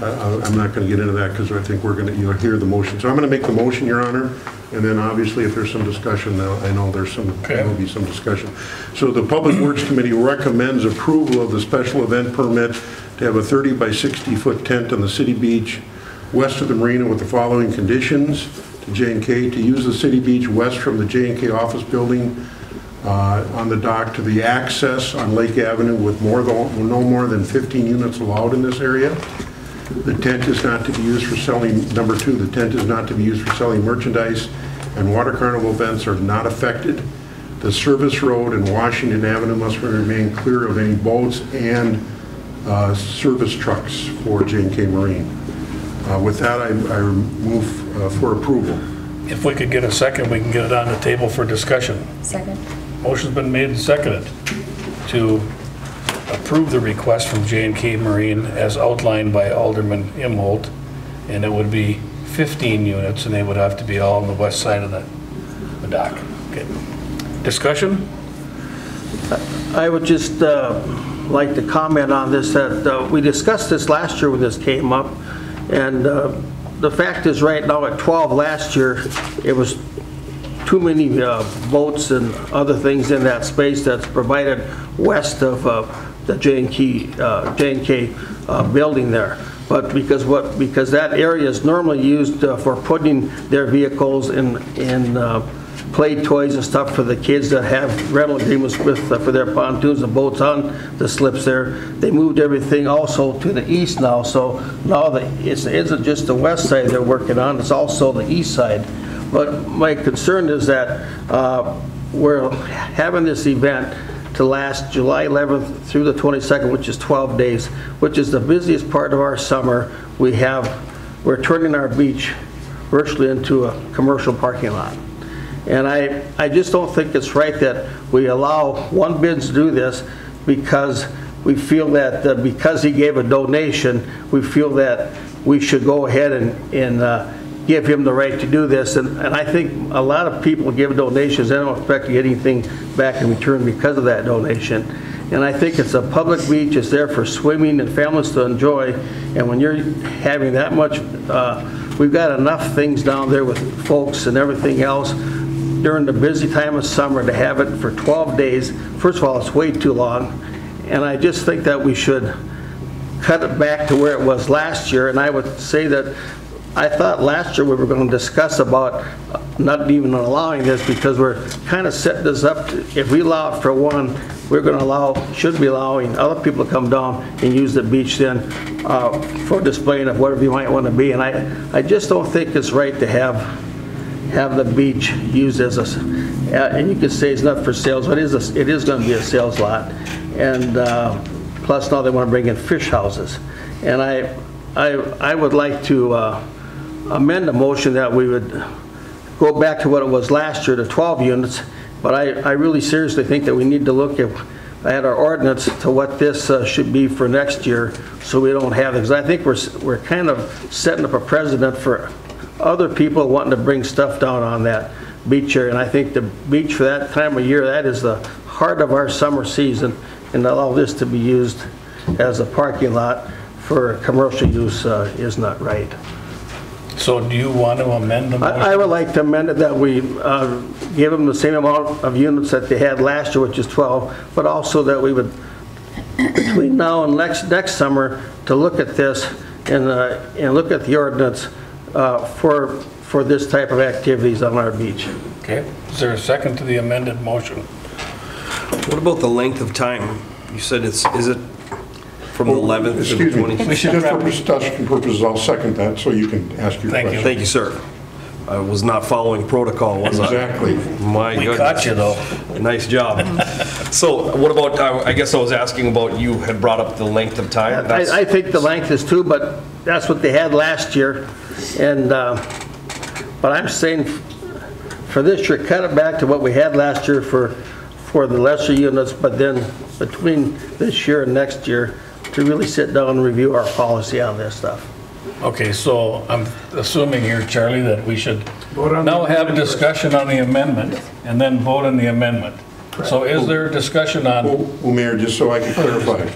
I'm not going to get into that because I think you'll hear the motion. So I'm going to make the motion, Your Honor, and then obviously if there's some discussion, I know there will be some discussion. So the Public Works Committee recommends approval of the special event permit to have a 30 by 60 foot tent on the city beach west of the marina with the following conditions: to J&K, to use the city beach west from the J&K office building on the dock to the access on Lake Avenue with no more than 15 units allowed in this area. The tent is not to be used for selling, number 2, the tent is not to be used for selling merchandise, and water carnival events are not affected. The service road and Washington Avenue must remain clear of any boats and service trucks for J&K Marine. With that, I move for approval. If we could get a second, we can get it on the table for discussion. Second. Motion's been made and seconded to approve the request from J&K Marine as outlined by Alderman Imholt, and it would be 15 units, and they would have to be all on the west side of the dock. Okay. Discussion? I would just like to comment on this, that we discussed this last year when this came up, and the fact is right now at 12 last year, it was too many boats and other things in that space that's provided west of the J&K building there. But because that area is normally used for putting their vehicles in play toys and stuff for the kids that have rental agreements with for their pontoons and boats on the slips there. They moved everything also to the east now, so now it isn't just the west side they're working on, it's also the east side. But my concern is that we're having this event, to last July 11th through the 22nd, which is 12 days, which is the busiest part of our summer. We're turning our beach virtually into a commercial parking lot. And I just don't think it's right that we allow one bid to do this because we feel that because he gave a donation, we feel that we should go ahead and give him the right to do this. And I think a lot of people give donations, they don't expect to get anything back in return because of that donation. And I think it's a public beach, it's there for swimming and families to enjoy. And when you're having that much, we've got enough things down there with folks and everything else during the busy time of summer to have it for 12 days. First of all, it's way too long. And I just think that we should cut it back to where it was last year. And I would say that I thought last year we were going to discuss about not even allowing this because we're kind of setting this up. If we allow it for one, we're going to should be allowing other people to come down and use the beach then for displaying of whatever you might want to be. And I just don't think it's right to have the beach used as and you could say it's not for sales, but it is going to be a sales lot. And plus now they want to bring in fish houses. And I would like to amend the motion that we would go back to what it was last year, to 12 units. But I really seriously think that we need to look at our ordinance to what this should be for next year, so we don't have it. Because I think we're kind of setting up a precedent for other people wanting to bring stuff down on that beach area. And I think the beach for that time of year, that is the heart of our summer season, and allow this to be used as a parking lot for commercial use is not right. So do you want to amend the motion? I would like to amend it that we give them the same amount of units that they had last year, which is 12, but also that we would, between now and next summer, to look at this and look at the ordinance for this type of activities on our beach. Okay. Is there a second to the amended motion? What about the length of time? You said is it from the 11th to the 20th? Just for discussion purposes, I'll second that so you can ask your question. Thank you, sir. I was not following protocol, was I? Exactly. My goodness. We caught you, though. Nice job. So what about, I guess I was asking about, you had brought up the length of time. I think the length is too, but that's what they had last year. And but I'm saying for this year, cut it back to what we had last year for the lesser units, but then between this year and next year, to really sit down and review our policy on this stuff. Okay, so I'm assuming here, Charlie, that we should now have a discussion on the amendment and then vote on the amendment. So is there a discussion on... Well, Mayor, just so I can clarify.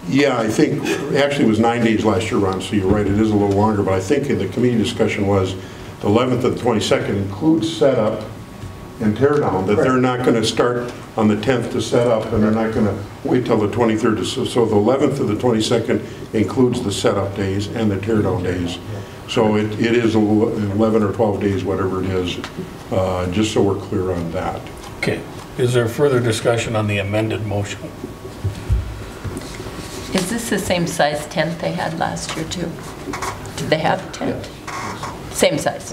Yeah, I think, actually it was 9 days last year, Ron, so you're right, it is a little longer, but I think the committee discussion was the 11th and the 22nd includes setup and tear down, that they're not going to start on the 10th to set up, and they're not going to wait till the 23rd. So the 11th to the 22nd includes the setup days and the tear down days. So it is 11 or 12 days, whatever it is, just so we're clear on that. Okay. Is there further discussion on the amended motion? Is this the same size tent they had last year too? Did they have a tent? Same size?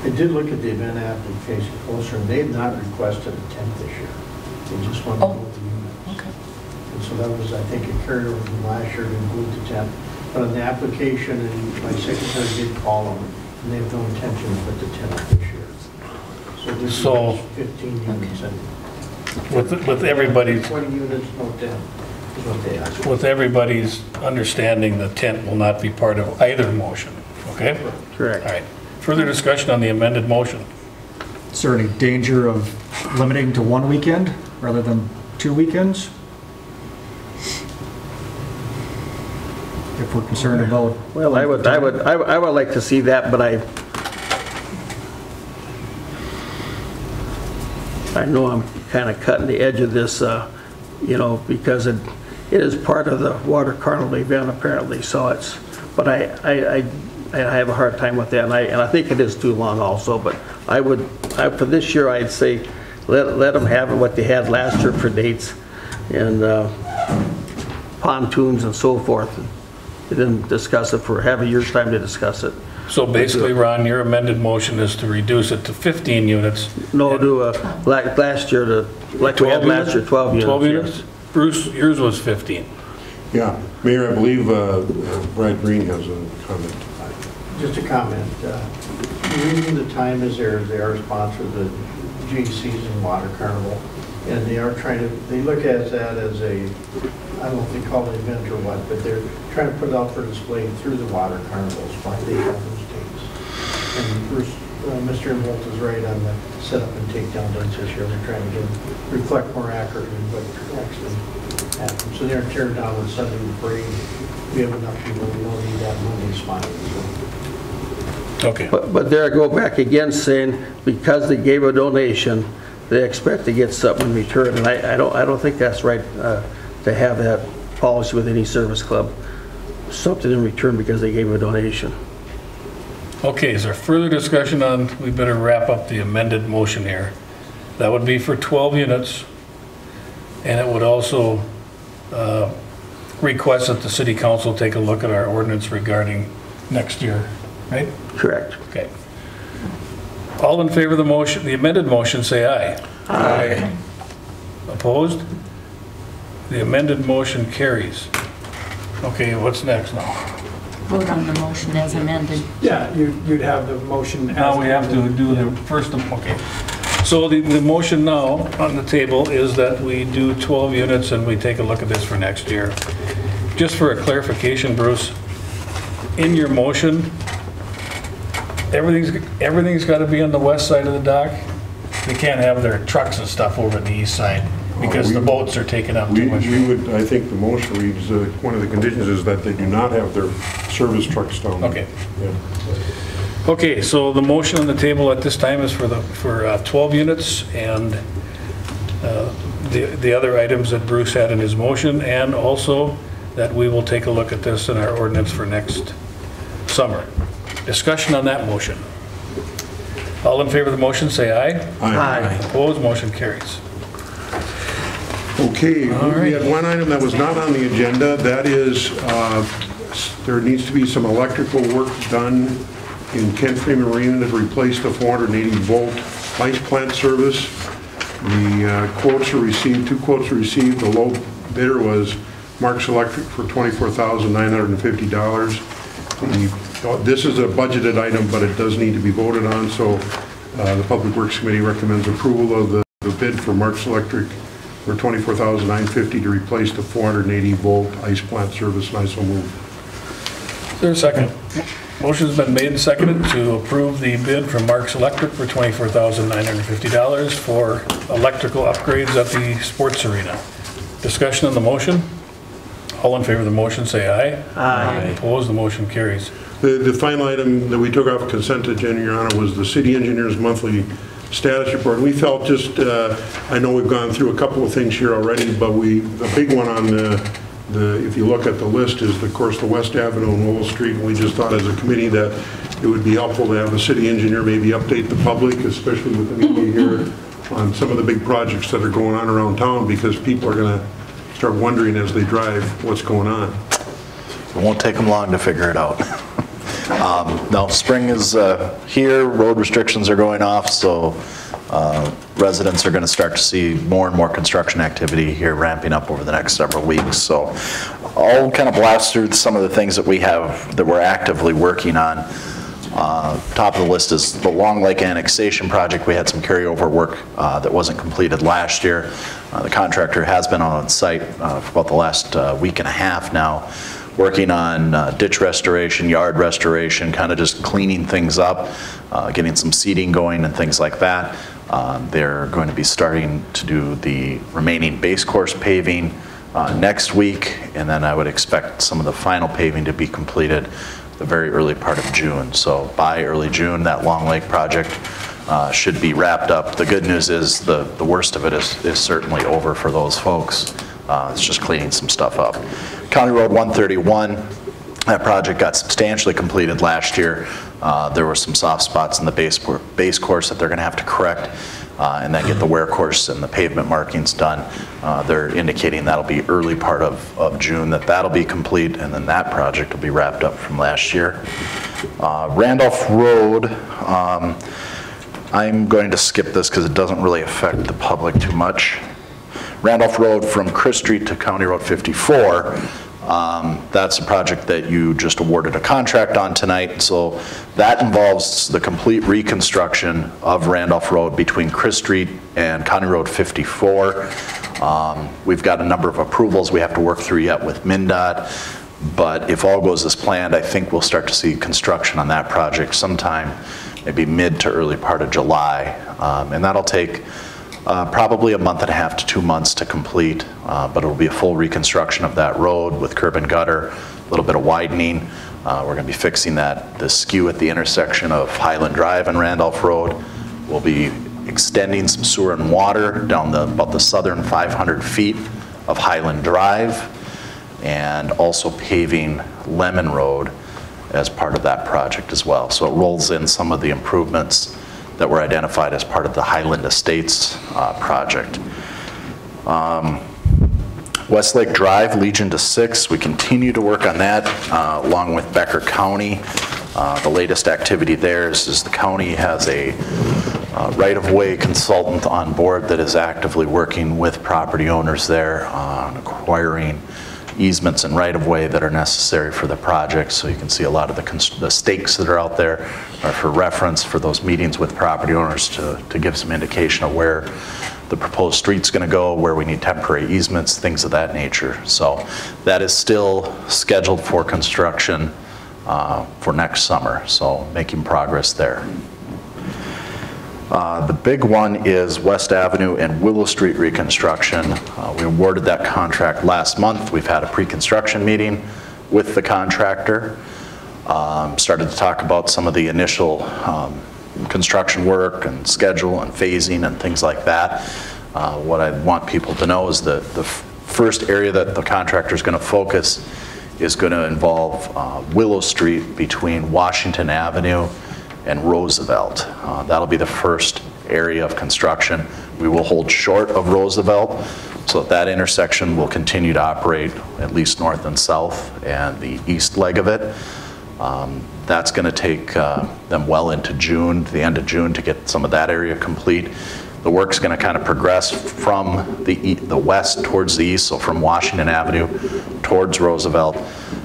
I did look at the event application closer, and they had not requested a tent this year. They just wanted to hold the units. Okay. And so that was, I think, a carryover from last year to include the tent. But on the application, and my secretary did call them, and they have no intention to put the tent up this year. So this is 15 units. With everybody's... 20 units, no tent, is what they asked. With everybody's understanding, the tent will not be part of either motion, okay? Correct. All right. Further discussion on the amended motion. Is there any danger of limiting to one weekend rather than 2 weekends? If we're concerned about... Well, I would like to see that, but I know I'm kind of cutting the edge of this, you know, because it is part of the water carnival event apparently. So it's, but I have a hard time with that, and I think it is too long also. But for this year, I'd say let them have what they had last year for dates and pontoons and so forth. They didn't discuss it for half a year's time to discuss it. So basically, Ron, your amended motion is to reduce it to 15 units. No, do like last year, like we had last year, 12 units. 12 units? yes. Bruce, yours was 15. Yeah, Mayor, I believe Brad Green has a comment. Just a comment. The reason the time is there is they are sponsored the J.C.'s and Water Carnival, and they are trying to, they look at that as a, I don't know if they call it an event or what, but they're trying to put it out for display through the Water Carnivals, why they have those dates. And Bruce, Mr. Involt is right on the setup and takedown dates this year. They're trying to reflect more accurately what actually happened. So they're tearing down on Sunday the parade. We have enough people, we don't need that Monday spot. Okay. But there I go back again saying, because they gave a donation, they expect to get something in return. And I don't think that's right to have that policy with any service club. Something in return because they gave a donation. Okay, is there further discussion on, we better wrap up the amended motion here. That would be for 12 units, and it would also request that the city council take a look at our ordinance regarding next year, right? Correct. Okay. All in favor of the motion, the amended motion, say aye. Aye. Opposed? The amended motion carries. Okay, what's next now? Vote on the motion as amended. Yeah, you'd have the motion. Now we have to do the first, okay. So the motion now on the table is that we do 12 units and we take a look at this for next year. Just for a clarification, Bruce, in your motion, everything's got to be on the west side of the dock? They can't have their trucks and stuff over the east side because the boats are taking up too much. I think the motion reads, one of the conditions is that they do not have their service trucks down there. Okay. Yeah. Okay, so the motion on the table at this time is for 12 units and the other items that Bruce had in his motion, and also that we will take a look at this in our ordinance for next summer. Discussion on that motion. All in favor of the motion, say aye. Aye. Opposed, motion carries. Okay, we had one item that was not on the agenda. That is, there needs to be some electrical work done in Kent Freeman Marina to replace the 480-volt ice plant service. The quotes are received, 2 quotes are received. The low bidder was Marks Electric for $24,950. This is a budgeted item, but it does need to be voted on, so the Public Works Committee recommends approval of the bid for Marks Electric for $24,950 to replace the 480-volt ice plant service, and I so move. Is there a second? Motion's been made and seconded to approve the bid from Marks Electric for $24,950 for electrical upgrades at the sports arena. Discussion on the motion? All in favor of the motion, say aye. Aye. Opposed, the motion carries. The final item that we took off consent agenda, Your Honor, was the city engineer's monthly status report. We felt just, I know we've gone through a couple of things here already, but the big one on if you look at the list is, of course, the West Avenue and Lowell Street. And we just thought as a committee that it would be helpful to have the city engineer maybe update the public, especially with the media here, on some of the big projects that are going on around town, because people are going to start wondering as they drive what's going on. It won't take them long to figure it out. Now, spring is here, road restrictions are going off, so residents are going to start to see more and more construction activity here ramping up over the next several weeks. So I'll kind of blast through some of the things that we have that we're actively working on. Top of the list is the Long Lake annexation project. We had some carryover work that wasn't completed last year. The contractor has been on site for about the last week and a half now, working on ditch restoration, yard restoration, kind of just cleaning things up, getting some seeding going and things like that. They're going to be starting to do the remaining base course paving next week, and then I would expect some of the final paving to be completed the very early part of June. So by early June, that Long Lake project should be wrapped up. The good news is the worst of it is certainly over for those folks. It's just cleaning some stuff up. County Road 131, that project got substantially completed last year. There were some soft spots in the base course that they're going to have to correct. and then get the wear course and the pavement markings done. They're indicating that'll be early part of June that'll be complete, and then that project will be wrapped up from last year. Randolph Road, I'm going to skip this because it doesn't really affect the public too much. Randolph Road from Chris Street to County Road 54, that's a project that you just awarded a contract on tonight. So that involves the complete reconstruction of Randolph Road between Chris Street and County Road 54. We've got a number of approvals we have to work through yet with MnDOT, but if all goes as planned, I think we'll start to see construction on that project sometime, maybe mid to early part of July. And that'll take probably a month and a half to 2 months to complete, but it'll be a full reconstruction of that road with curb and gutter, a little bit of widening. We're going to be fixing the skew at the intersection of Highland Drive and Randolph Road. We'll be extending some sewer and water down about the southern 500 feet of Highland Drive, and also paving Lemon Road as part of that project as well. So it rolls in some of the improvements that were identified as part of the Highland Estates project. Westlake Drive, Legion to 6, we continue to work on that along with Becker County. The latest activity there is the county has a right-of-way consultant on board that is actively working with property owners there on acquiring easements and right-of-way that are necessary for the project. So you can see a lot of the stakes that are out there are for reference for those meetings with property owners to give some indication of where the proposed street's going to go, where we need temporary easements, things of that nature. So that is still scheduled for construction for next summer, so making progress there. The big one is West Avenue and Willow Street reconstruction. We awarded that contract last month. We've had a pre-construction meeting with the contractor. Started to talk about some of the initial construction work and schedule and phasing and things like that. What I want people to know is that the first area that the contractor is going to focus is going to involve Willow Street between Washington Avenue and Roosevelt. That'll be the first area of construction. We will hold short of Roosevelt so that intersection will continue to operate at least north and south and the east leg of it. That's going to take them well into June, the end of June, to get some of that area complete. The work's going to kind of progress from the west towards the east, so from Washington Avenue towards Roosevelt.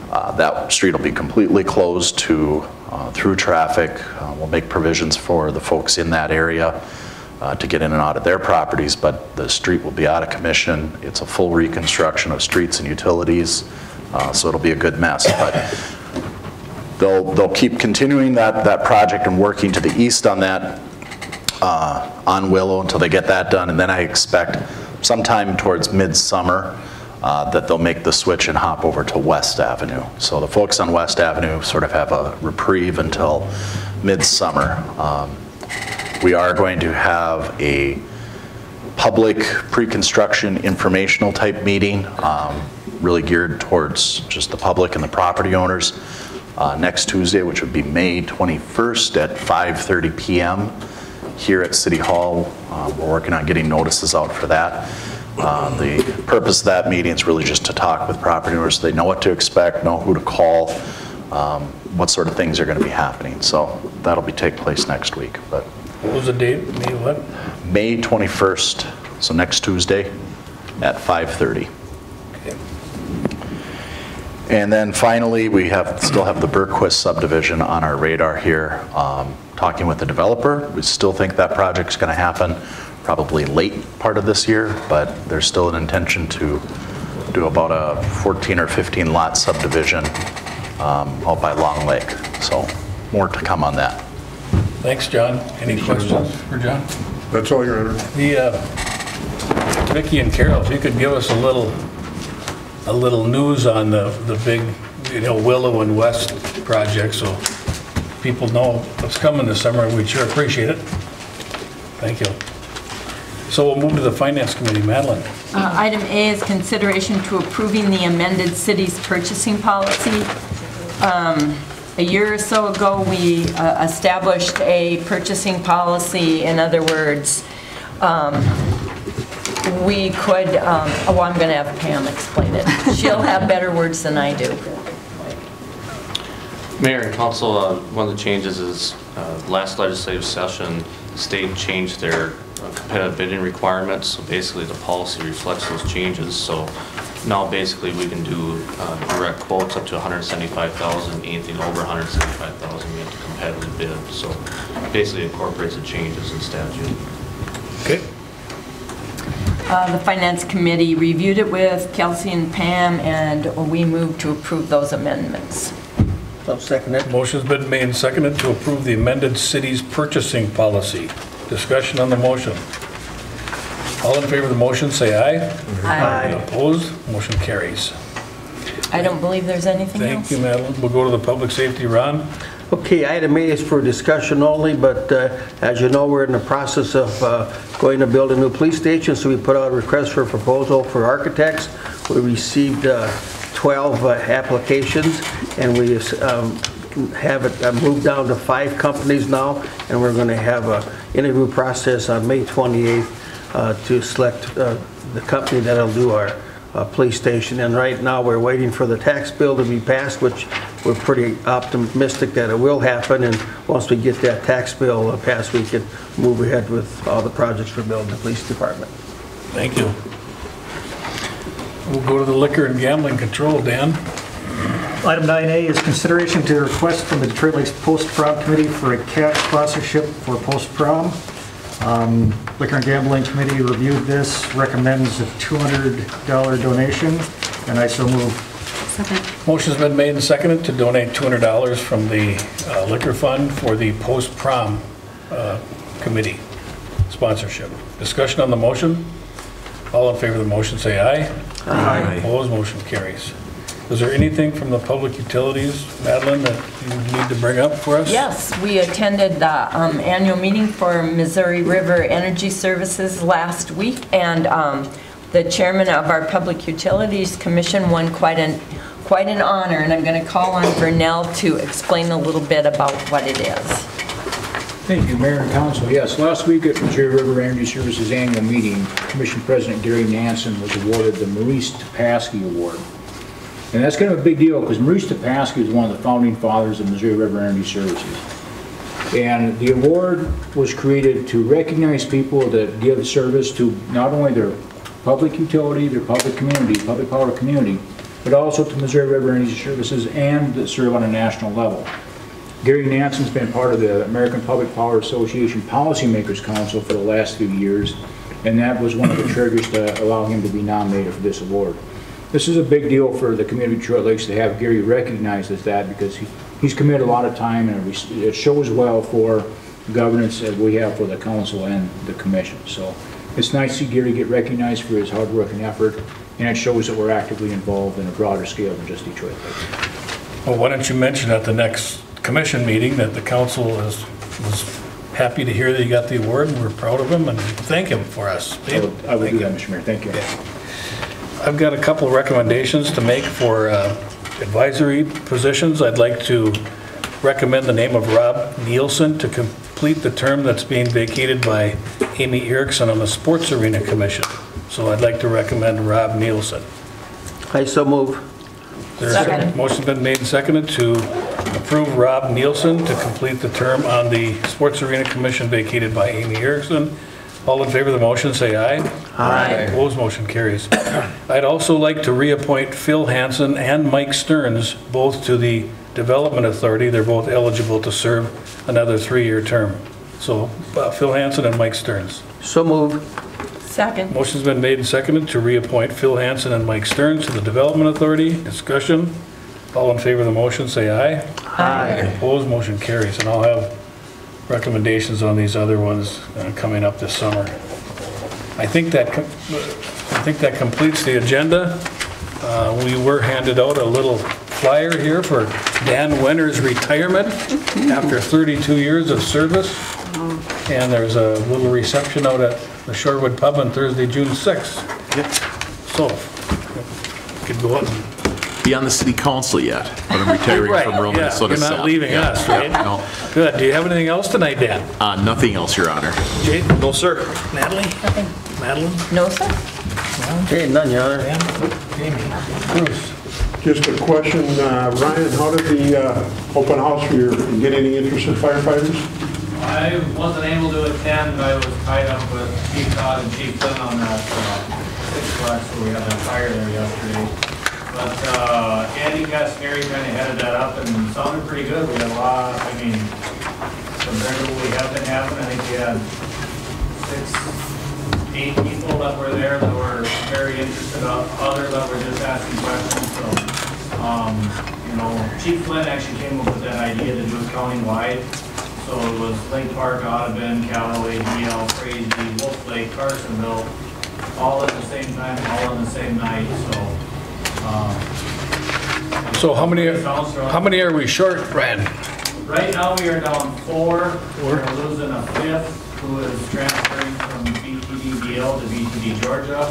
That street will be completely closed through traffic. We'll make provisions for the folks in that area to get in and out of their properties, but the street will be out of commission. It's a full reconstruction of streets and utilities, so it'll be a good mess. But they'll keep continuing that project and working to the east on that, on Willow, until they get that done, and then I expect sometime towards midsummer that they'll make the switch and hop over to West Avenue. So the folks on West Avenue sort of have a reprieve until midsummer. We are going to have a public pre-construction informational type meeting, really geared towards just the public and the property owners, next Tuesday, which would be May 21st at 5:30 p.m. here at City Hall. We're working on getting notices out for that. The purpose of that meeting is really just to talk with property owners so they know what to expect, know who to call, what sort of things are going to be happening. So that'll take place next week. But what was the date? May what? May 21st, so next Tuesday at 5:30. Okay. And then finally, we still have the Berquist subdivision on our radar here. Talking with the developer, we still think that project's going to happen probably late part of this year, but there's still an intention to do about a 14 or 15 lot subdivision out by Long Lake. So more to come on that. Thanks, John. Any questions for John? That's all, Your Honor. Vicki and Carol, if you could give us a little news on the big, Willow and West project, so people know what's coming this summer. We'd sure appreciate it. Thank you. So we'll move to the Finance Committee. Madeline. Item A is consideration to approving the amended city's purchasing policy. A year or so ago, we established a purchasing policy. In other words, we could, oh, I'm going to have Pam explain it. She'll have better words than I do. Mayor and council, one of the changes is last legislative session, the state changed their competitive bidding requirements. So basically the policy reflects those changes. So now basically we can do direct quotes up to $175,000, anything over $175,000 we have to competitively bid. So basically incorporates the changes in statute. Okay. The Finance Committee reviewed it with Kelsey and Pam, and we moved to approve those amendments. I'll second it. Motion's been made and seconded to approve the amended city's purchasing policy. Discussion on the motion. All in favor of the motion, say aye. Aye. Opposed? Motion carries. I don't believe there's anything else. Thank you, Madeline. We'll go to the public safety. Ron? Okay, item A is for discussion only, but as you know, we're in the process of going to build a new police station, so we put out a request for proposal for architects. We received 12 applications, and we have it moved down to 5 companies now, and we're going to have an interview process on May 28th to select the company that'll do our police station. And right now we're waiting for the tax bill to be passed, which we're pretty optimistic that it will happen, and once we get that tax bill passed, we can move ahead with all the projects for building the police department. Thank you. We'll go to the liquor and gambling control. Dan? Item 9A is consideration to request from the Detroit Lakes Post-Prom Committee for a cash sponsorship for post-prom. Liquor and Gambling Committee reviewed this, recommends a $200 donation, and I so move. Second. Motion's been made and seconded to donate $200 from the liquor fund for the post-prom committee sponsorship. Discussion on the motion. All in favor of the motion, say aye. Aye. Opposed? Motion carries. Is there anything from the public utilities, Madeline, that you need to bring up for us? Yes, we attended the annual meeting for Missouri River Energy Services last week, and the chairman of our Public Utilities Commission won quite an honor, and I'm going to call on Vernell to explain a little bit about what it is. Thank you, Mayor and Council. Yes, last week at Missouri River Energy Services annual meeting, Commission President Gary Nansen was awarded the Maurice Topaski Award. And that's kind of a big deal because Maurice Topaski is one of the founding fathers of Missouri River Energy Services. And the award was created to recognize people that give service to not only their public utility, their public community, public power community, but also to Missouri River Energy Services and that serve on a national level. Gary Nansen's been part of the American Public Power Association Policymakers Council for the last few years, and that was one of the triggers to allow him to be nominated for this award. This is a big deal for the community of Detroit Lakes to have Gary recognized as that because he's committed a lot of time, and it shows well for governance that we have for the council and the commission. So it's nice to see Gary get recognized for his hard work and effort, and it shows that we're actively involved in a broader scale than just Detroit Lakes. Well, why don't you mention at the next commission meeting that the council was happy to hear that he got the award, and we're proud of him, and thank him for us. I will do that, Mr. Mayor. Thank you. Yeah. I've got a couple of recommendations to make for advisory positions. I'd like to recommend the name of Rob Nielsen to complete the term that's being vacated by Amy Erickson on the Sports Arena Commission. So I'd like to recommend Rob Nielsen. I so move. Second. Motion's been made and seconded to approve Rob Nielsen to complete the term on the Sports Arena Commission vacated by Amy Erickson. All in favor of the motion, say aye. Aye. Opposed, motion carries. I'd also like to reappoint Phil Hansen and Mike Stearns, both to the Development Authority. They're both eligible to serve another 3-year term. So Phil Hansen and Mike Stearns. So move. Second. Motion's been made and seconded to reappoint Phil Hansen and Mike Stearns to the Development Authority. Discussion. All in favor of the motion, say aye. Aye. Opposed, motion carries. And I'll have recommendations on these other ones coming up this summer. I think that completes the agenda. We were handed out a little flyer here for Dan Wenner's retirement after 32 years of service. And there's a little reception out at the Shorewood Pub on Thursday, June 6th. Yep. So, you could go out and be on the city council yet, but I'm retiring Right, from rural yeah, Minnesota you're not South. leaving Yeah, us, right? yeah, no. Good. Do you have anything else tonight, Dan? Nothing else, Your Honor. Jay? No, sir. Natalie? Nothing. Madeline? No, sir. Okay, none, Your Honor. Jamie? Bruce? Just a question, Ryan, how did the open house for your, get any interested firefighters? I wasn't able to attend. I was tied up with Chief Todd and Chief Flynn on that 6 o'clock, so we had that fire there yesterday. But Andy Cascari kind of headed that up and sounded pretty good. We had a lot, I mean, compared to what we have been having, I think we had 6, 8 people that were there that were very interested, others that were just asking questions. So, you know, Chief Flynn actually came up with that idea to do it county-wide. So it was Lake Park, Audubon, Callaway, DL, Crazy, Wolf Lake, Carsonville, all at the same time, all on the same night, So how many are we short, Brad? Right now, we are down 4. We're losing a 5th, who is transferring from BTD DL to BTD Georgia.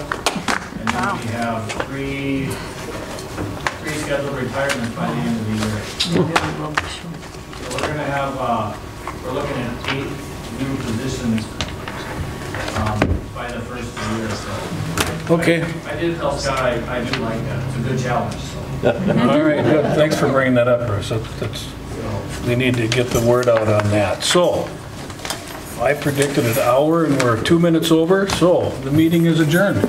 And then we have 3 scheduled retirements by the end of the year. So we're going to have, we're looking at 8 new positions by the first of the year. So Okay. I did tell Scott I do like that. It's a good challenge. So. All right, good. Thanks for bringing that up, Bruce. We need to get the word out on that. So, I predicted an hour and we're 2 minutes over, so the meeting is adjourned.